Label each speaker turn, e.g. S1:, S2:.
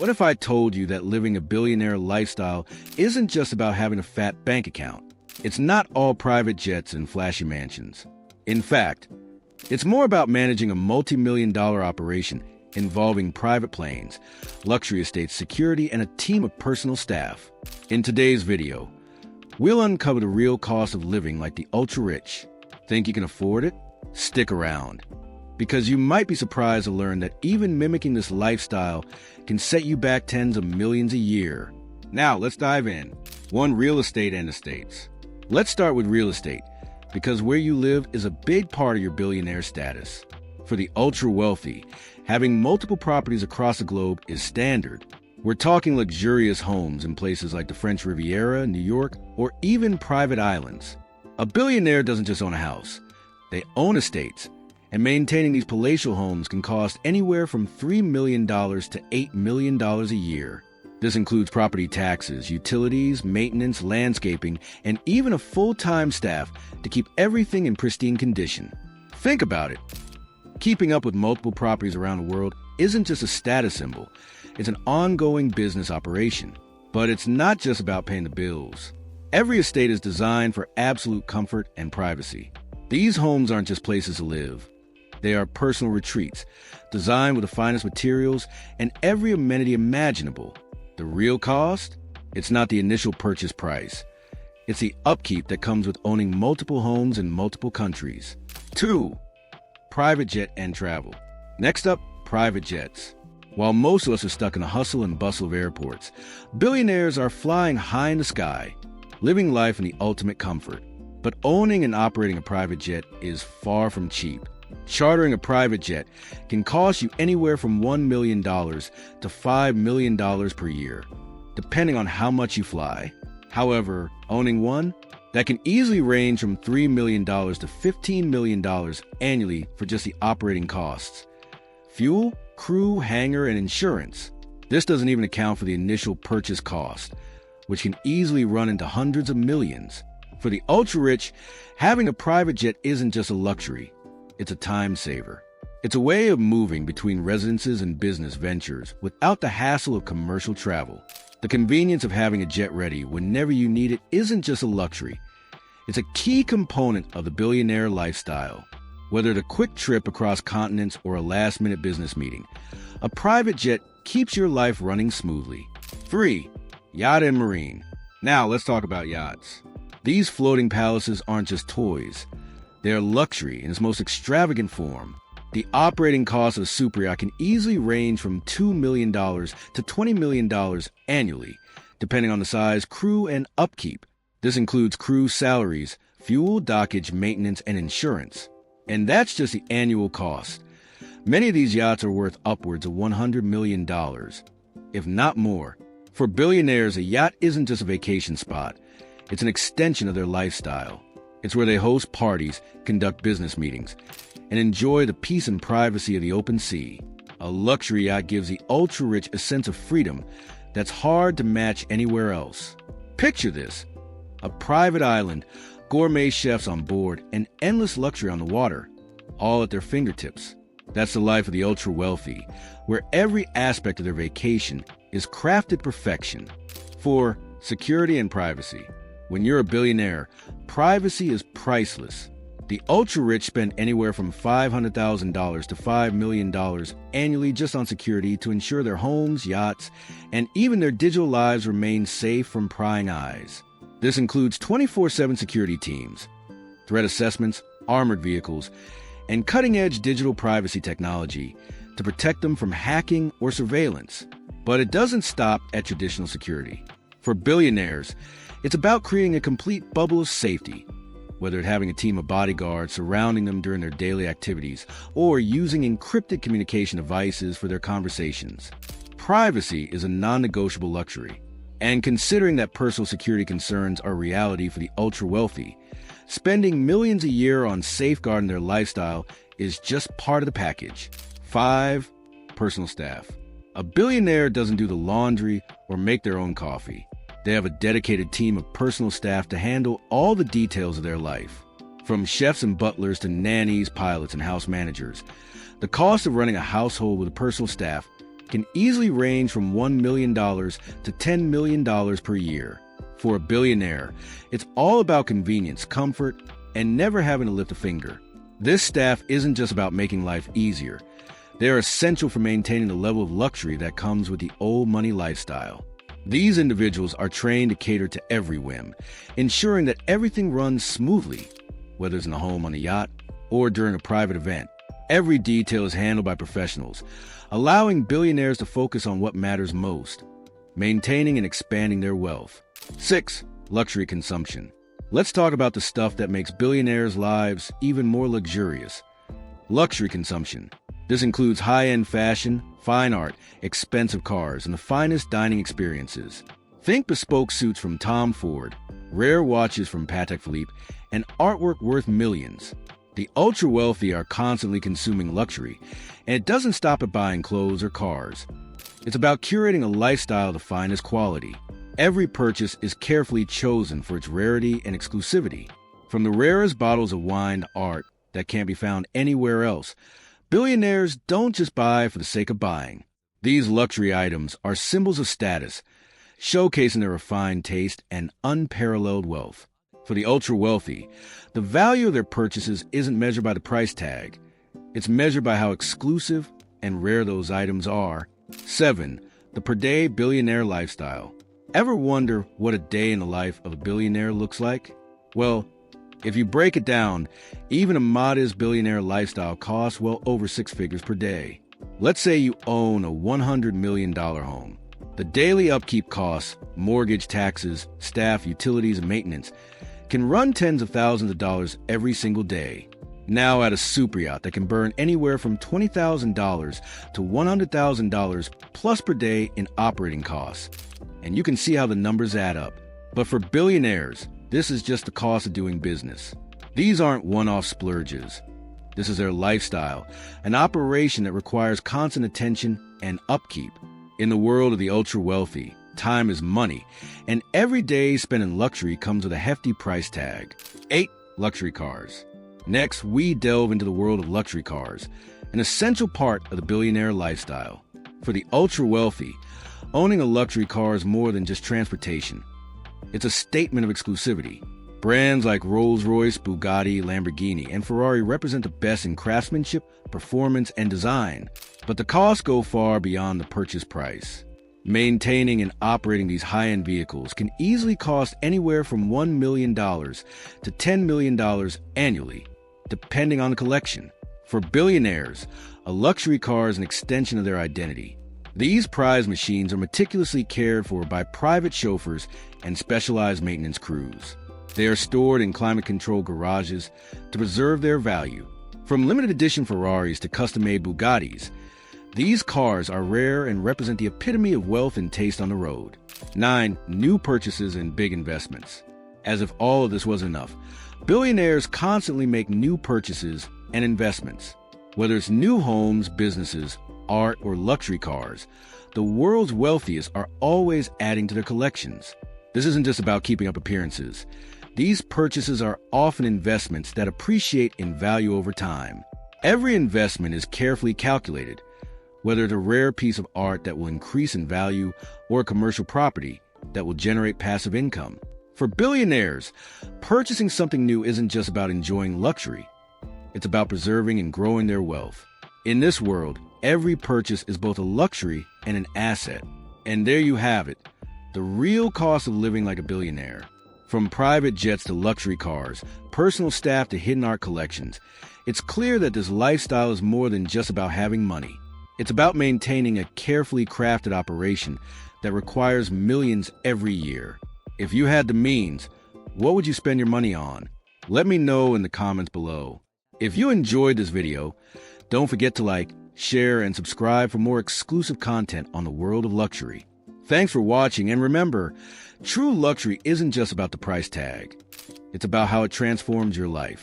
S1: What if I told you that living a billionaire lifestyle isn't just about having a fat bank account? It's not all private jets and flashy mansions. In fact, it's more about managing a multi-million-dollar operation involving private planes, luxury estates, security, and a team of personal staff. In today's video, we'll uncover the real cost of living like the ultra-rich. Think you can afford it? Stick around, because you might be surprised to learn that even mimicking this lifestyle can set you back tens of millions a year. Now, let's dive in. 1. Real estate and estates. Let's start with real estate, because where you live is a big part of your billionaire status. For the ultra-wealthy, having multiple properties across the globe is standard. We're talking luxurious homes in places like the French Riviera, New York, or even private islands. A billionaire doesn't just own a house. They own estates, and maintaining these palatial homes can cost anywhere from $3 million to $8 million a year. This includes property taxes, utilities, maintenance, landscaping, and even a full-time staff to keep everything in pristine condition. Think about it. Keeping up with multiple properties around the world isn't just a status symbol. It's an ongoing business operation. But it's not just about paying the bills. Every estate is designed for absolute comfort and privacy. These homes aren't just places to live. They are personal retreats, designed with the finest materials and every amenity imaginable. The real cost? It's not the initial purchase price. It's the upkeep that comes with owning multiple homes in multiple countries. 2. Private jet and travel. Next up, private jets. While most of us are stuck in the hustle and bustle of airports, billionaires are flying high in the sky, living life in the ultimate comfort. But owning and operating a private jet is far from cheap. Chartering a private jet can cost you anywhere from $1 million to $5 million per year, depending on how much you fly. However, owning one, that can easily range from $3 million to $15 million annually for just the operating costs. Fuel, crew, hangar, and insurance. This doesn't even account for the initial purchase cost, which can easily run into hundreds of millions. For the ultra-rich, having a private jet isn't just a luxury. It's a time saver. It's a way of moving between residences and business ventures without the hassle of commercial travel. The convenience of having a jet ready whenever you need it isn't just a luxury. It's a key component of the billionaire lifestyle. Whether it's a quick trip across continents or a last-minute business meeting, a private jet keeps your life running smoothly. 3. Yacht and marine. Now let's talk about yachts. These floating palaces aren't just toys. They are luxury in its most extravagant form. The operating cost of a super yacht can easily range from $2 million to $20 million annually, depending on the size, crew, and upkeep. This includes crew salaries, fuel, dockage, maintenance, and insurance. And that's just the annual cost. Many of these yachts are worth upwards of $100 million, if not more. For billionaires, a yacht isn't just a vacation spot. It's an extension of their lifestyle. It's where they host parties, conduct business meetings, and enjoy the peace and privacy of the open sea. A luxury yacht gives the ultra-rich a sense of freedom that's hard to match anywhere else. Picture this: a private island, gourmet chefs on board, and endless luxury on the water, all at their fingertips. That's the life of the ultra-wealthy, where every aspect of their vacation is crafted perfection. 4. Security and privacy. When you're a billionaire, privacy is priceless. The ultra-rich spend anywhere from $500,000 to $5 million annually just on security to ensure their homes, yachts, and even their digital lives remain safe from prying eyes. This includes 24/7 security teams, threat assessments, armored vehicles, and cutting-edge digital privacy technology to protect them from hacking or surveillance. But it doesn't stop at traditional security. For billionaires, it's about creating a complete bubble of safety, whether it's having a team of bodyguards surrounding them during their daily activities or using encrypted communication devices for their conversations. Privacy is a non-negotiable luxury. And considering that personal security concerns are a reality for the ultra-wealthy, spending millions a year on safeguarding their lifestyle is just part of the package. 5. Personal staff. A billionaire doesn't do the laundry or make their own coffee. They have a dedicated team of personal staff to handle all the details of their life. From chefs and butlers to nannies, pilots, and house managers, the cost of running a household with a personal staff can easily range from $1 million to $10 million per year. For a billionaire, it's all about convenience, comfort, and never having to lift a finger. This staff isn't just about making life easier. They're essential for maintaining the level of luxury that comes with the old money lifestyle. These individuals are trained to cater to every whim, ensuring that everything runs smoothly, whether it's in a home on a yacht or during a private event. Every detail is handled by professionals, allowing billionaires to focus on what matters most, maintaining and expanding their wealth. 6. Luxury consumption. Let's talk about the stuff that makes billionaires' lives even more luxurious. Luxury consumption. This includes high-end fashion, fine art, expensive cars, and the finest dining experiences. Think bespoke suits from Tom Ford, rare watches from Patek Philippe, and artwork worth millions. The ultra-wealthy are constantly consuming luxury, and it doesn't stop at buying clothes or cars. It's about curating a lifestyle of the finest quality. Every purchase is carefully chosen for its rarity and exclusivity. From the rarest bottles of wine to art that can't be found anywhere else, billionaires don't just buy for the sake of buying. These luxury items are symbols of status, showcasing their refined taste and unparalleled wealth. For the ultra-wealthy, the value of their purchases isn't measured by the price tag. It's measured by how exclusive and rare those items are. 7. The per-day billionaire lifestyle. Ever wonder what a day in the life of a billionaire looks like? Well, if you break it down, even a modest billionaire lifestyle costs well over 6 figures per day. Let's say you own a $100 million home. The daily upkeep costs, mortgage, taxes, staff, utilities, and maintenance can run tens of thousands of dollars every single day. Now add a super yacht that can burn anywhere from $20,000 to $100,000 plus per day in operating costs. And you can see how the numbers add up. But for billionaires, this is just the cost of doing business. These aren't one-off splurges. This is their lifestyle, an operation that requires constant attention and upkeep. In the world of the ultra-wealthy, time is money, and every day spent in luxury comes with a hefty price tag. 8. Luxury cars. Next, we delve into the world of luxury cars, an essential part of the billionaire lifestyle. For the ultra-wealthy, owning a luxury car is more than just transportation. It's a statement of exclusivity. Brands like Rolls-Royce, Bugatti, Lamborghini, and Ferrari represent the best in craftsmanship, performance, and design. But the costs go far beyond the purchase price. Maintaining and operating these high-end vehicles can easily cost anywhere from $1 million to $10 million annually, depending on the collection. For billionaires, a luxury car is an extension of their identity. These prized machines are meticulously cared for by private chauffeurs and specialized maintenance crews. They are stored in climate-controlled garages to preserve their value. From limited edition Ferraris to custom-made Bugattis, these cars are rare and represent the epitome of wealth and taste on the road. 9. New purchases and big investments. As if all of this wasn't enough, billionaires constantly make new purchases and investments. Whether it's new homes, businesses, art, or luxury cars, the world's wealthiest are always adding to their collections. This isn't just about keeping up appearances. These purchases are often investments that appreciate in value over time. Every investment is carefully calculated, whether it's a rare piece of art that will increase in value or a commercial property that will generate passive income. For billionaires, purchasing something new isn't just about enjoying luxury. It's about preserving and growing their wealth. In this world, every purchase is both a luxury and an asset. And there you have it, the real cost of living like a billionaire. From private jets to luxury cars, personal staff to hidden art collections, it's clear that this lifestyle is more than just about having money. It's about maintaining a carefully crafted operation that requires millions every year. If you had the means, what would you spend your money on? Let me know in the comments below. If you enjoyed this video, don't forget to like, share, and subscribe for more exclusive content on the world of luxury. Thanks for watching, and remember, true luxury isn't just about the price tag. It's about how it transforms your life.